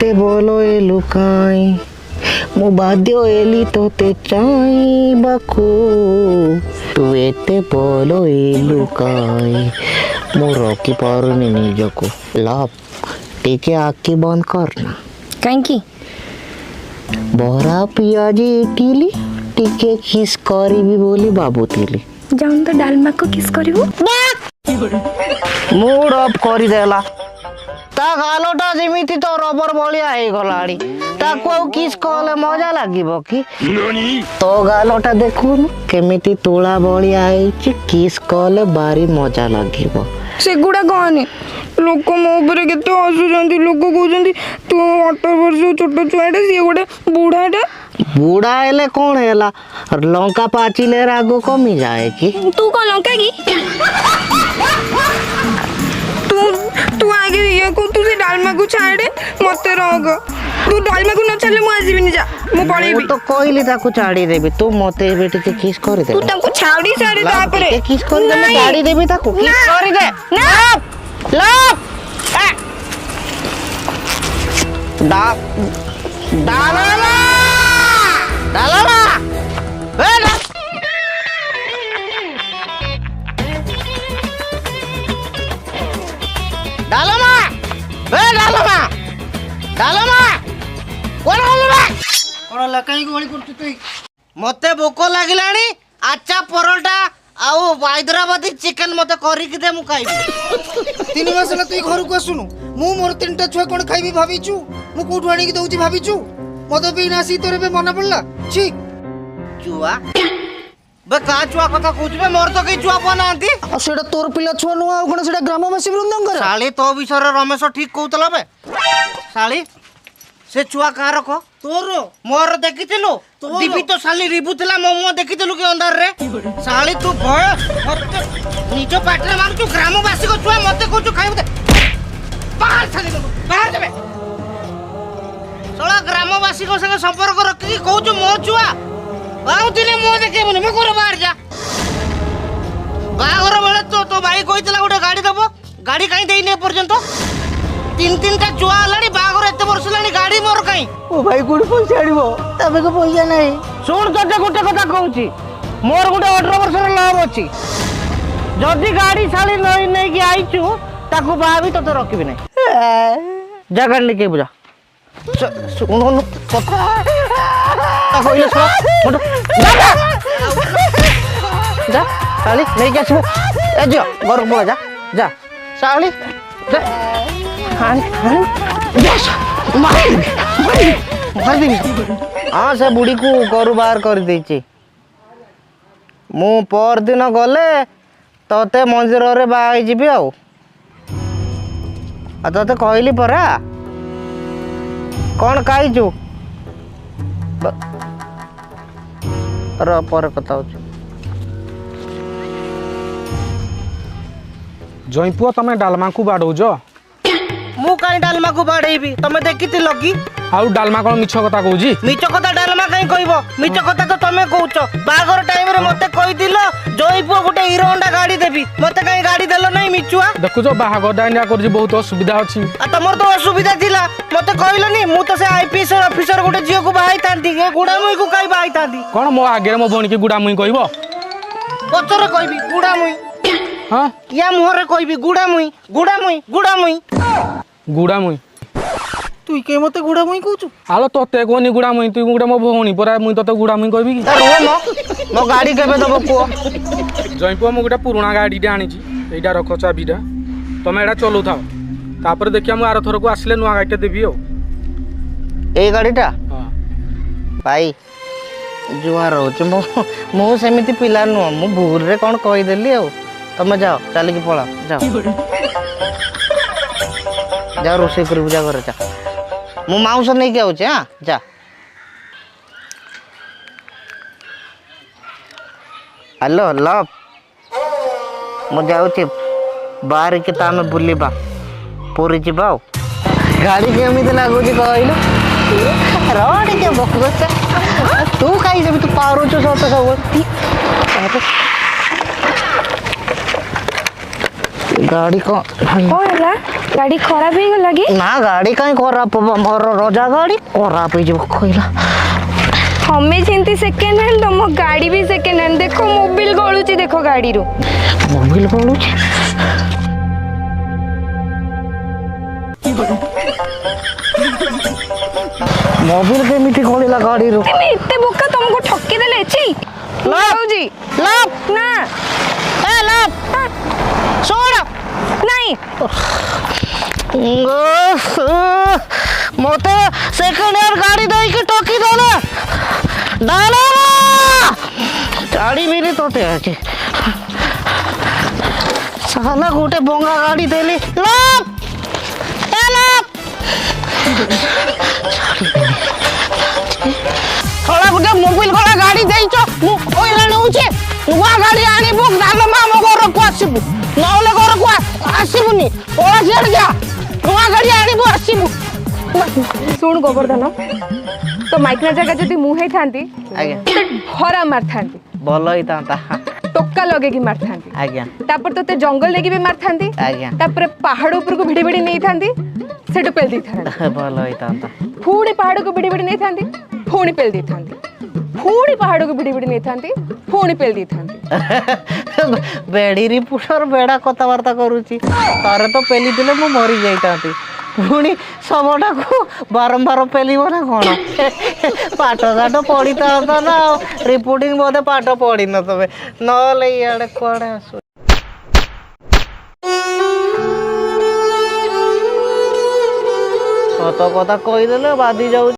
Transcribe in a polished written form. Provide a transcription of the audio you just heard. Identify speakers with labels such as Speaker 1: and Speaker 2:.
Speaker 1: एते बोलो ए लुकाई मु बाध्य एली तोते चाइबाकू तू एते बोलो ए लुकाई मु रोकी पारुनी निजको लाभ टीके आखी बंद करना
Speaker 2: कहीं
Speaker 1: बरा पियाजी इटिली टीके किस करीबी बोली भाबुथिली
Speaker 2: जाऊन तो डालमा को किस करिवो
Speaker 1: मूड अफ करदेला ता गालटा जेमिति तो रबर भलिया हे गलाड़ी ताको किस कहले मजा लागिबो कि तो गालटा देखुन केमिति तुला भलिया हेछि किस कहले बारी मजा लागिबो
Speaker 2: सेगुड़ा कहनी लोक मो ऊपर केते हसुचंती लोक कहउचंती तू 18 वर्ष छोट छुआटे सी गोटे बूढ़ाटा
Speaker 1: बूढ़ा हेले कौन हेला लंका पाचिले रागो कमी जाए कि
Speaker 2: तू कौन लंका की तू आगे ये को तू से डालमा को छाड़े मते रोग तू डालमा को न छाड़ले मु आजीबिनी जा मु पळेबी
Speaker 1: तो कोइली ताको छाड़ी देबी तू मते बेटी के किस कर दे
Speaker 2: तू ताको छाड़ी छाड़ी तापरे
Speaker 1: किस कर दे मैं गाड़ी देबी ताको किस कर दे
Speaker 2: ना
Speaker 1: ला डा डाला डाला ए डालमा ए डालमा डालमा कोन लकाई गोली करतु तू मते भोको लागिलानी आचा परोटा आउ हैदराबादी चिकन मते करी कि दे मु खाइबी
Speaker 3: 3 मास ला तू घर को आसुनु मु मोर 3टा छुआ कोन खाइबी भाबिचू मु कोठु आनी कि दउची भाबिचू मते भी नासी तोरे बे मना पड़ला छी
Speaker 1: चुआ बे का चुआ कथा कहू बे मोर तो कई चुआ बनांती
Speaker 3: आ सेडा तोर पिला छुआ नु आ कोन सेडा ग्रामवासी वृंदंकर
Speaker 1: साली तो विषय रमेश ठीक कहतला बे साली से चुआ का रखो तोर मोर देखिथिलु दिबी तो साली रिबुतला मोमो देखिथिलु कि अंधार रे साली तू भय निजो पाटरे मार तू ग्रामवासी को चुआ मते कहू खाइबे दे बाहर साली बाहर देबे सोला ग्रामवासी को संग संपर्क रखी कहू मो चुआ आउ दिने मो देखेबनी मो घर बाहर जा बाहर बेले तो भाई कहितला गोटे गाड़ी दबो गाड़ी काई देई ने पर्यंत 3-3टा चुआ लानी बागर एते वर्ष लानी गाड़ी मोर काई ओ भाई कोड पैसा आड़िबो तबे को पैसा नाही सुन तते गोटे कथा कहूची मोर गोटे 18 वर्ष र लाभ अछि जदी गाड़ी साली नई नै कि आइचू ताकू बाबी तते रखिबे नै जगह लिखे बुझा सुन कथा कहले सुन जा साली नहीं क्या छो ए जो घर बोला जा जा साली जा हां यस मार हां से बुढ़ी को घर बाहर कर देची मु पर दिन गले तते मंदिर रे बाई जीबी आउ आ तते कहली परा कौन खाइचु र पर कथा होछ
Speaker 4: जयपुआ तमे डालमा को बाडौज
Speaker 1: मु काई डालमा को बाडैबी तमे देखिति लगी
Speaker 4: आउ डालमा कोन मिछ कथा कहूजी
Speaker 1: मिछ कथा डालमा काई कहबो मिछ कथा तो तमे कहउचो बागर टाइम रे मते कहि दिलो जयपुआ गुटे हीरो होंडा गाड़ी देबी मते काई गाड़ी देलो नै मिचुआ
Speaker 4: देखु जो बाहागर डाइना करजी बहुत असुविधा अछि
Speaker 1: आ तमर तो असुविधा थिला मते कहलनी मु तो से आईपीएस ऑफिसर गुटे जियो को बाहाई तांती के गुडा मुई को काई बाहाई तांती
Speaker 4: कोन मो आगे मो बणी के गुडा मुई कहबो
Speaker 1: पचर कहबी गुडा मुई
Speaker 4: हां
Speaker 1: या मुहरे कहबी गुडा मुई गुडा मुई गुडा मुई
Speaker 4: गुडा मुई
Speaker 3: तू के मते गुडा मुई कहूचू
Speaker 4: आलो तते कोनी गुडा मुई तू गुडा मो भौणी परा मुई तते गुडा मुई कहबी की
Speaker 1: रो मो गाड़ी केबे दबो को
Speaker 4: जयपुआ मो गुटा पुराना गाड़ी डे आनीची एटा रखो चाबीटा तमे एटा चलौ थाओ तापर देखिया मु आरो थर को आसले नुआ गाड़ीटा देबी हो
Speaker 1: ए गाड़ीटा
Speaker 4: हां
Speaker 1: भाई जुआर होच मो सेमिति पिला नु मु भूल रे कोन कहि देली आ तमे जाओ चली के पळा जाओ जा रोसे कर बुझा कर जा मु माउस नहीं के आउछ हां जा हेलो लव मु जाउची बाहर के तामे बुलीबा पूरी जिबाओ गाड़ी केमिति लागुची कहइलो रोड के बकबस तू काई जब तू पारो छ सब गाड़ी को
Speaker 2: कौन है गाड़ी खराब हो गला कि
Speaker 1: ना गाड़ी कहीं खराब हो मोर रजा गाड़ी खराब हो जब खोइला
Speaker 2: हमें चिंती सेकेंड हैंड तुम गाड़ी भी सेकेंड हैंड देखो मोबिल गलुची देखो गाड़ी रू
Speaker 1: मोबाइल बोलुछ मोबाइल केमिति खोलिला गाड़ी रू
Speaker 2: तुम इतने बोका तुमको ठक्की देले छी जी
Speaker 1: लाप
Speaker 2: ना
Speaker 1: ए लाप छोड़
Speaker 2: नहीं
Speaker 1: मोते सेकंड हैंड गाड़ी दे के टोकी दो ना डालो गाड़ी मेरी तोते আছে साला गोटे बोंगा गाड़ी देली लाप ए लाप थोड़ा गोटे मोबाइल वाला गाड़ी देइछो मु ओइला नउछे नुवा गाड़ी आनी बुक डालो मा मो घर को आसीबु नौले घर को आसीबुनी ओला छेड़ जा नुवा गाड़ी आनी बु आसीबु
Speaker 2: सुन गोवर्धन तो माइकना जगह जदि मुहे थांती
Speaker 1: आज्ञा
Speaker 2: हरा मार थांती
Speaker 1: भलो ही तांता
Speaker 2: टोका लगे की मार थांती
Speaker 1: आज्ञा
Speaker 2: तापर तोते जंगल लेके भी मार थांती
Speaker 1: आज्ञा
Speaker 2: तापर पहाड़ ऊपर को भिड़ी भिड़ी नहीं थांती सेटू पेल दी थांती
Speaker 1: भलो ही तांता
Speaker 2: फूड़ी पहाड़ को भिड़ी भिड़ी नहीं थांती फूणी पेल दी थांती फूड़ी पहाड़ को भिड़ी भिड़ी नहीं थांती फूणी पेल दी थांती
Speaker 1: बेड़ी रिपोर्टर बेड़ा कथबार्ता करुची तारे तो पेली दिले मु मरी जाइतांती पुणी सबटा को बारंबार पेलिबो ना कोन पाठ साठ पढ़ी था ना रिपोर्टिंग बोधे पाठ पढ़ी न तबे नले इयाडे कोड़े आसु सत कथा कही देले बादी जाउ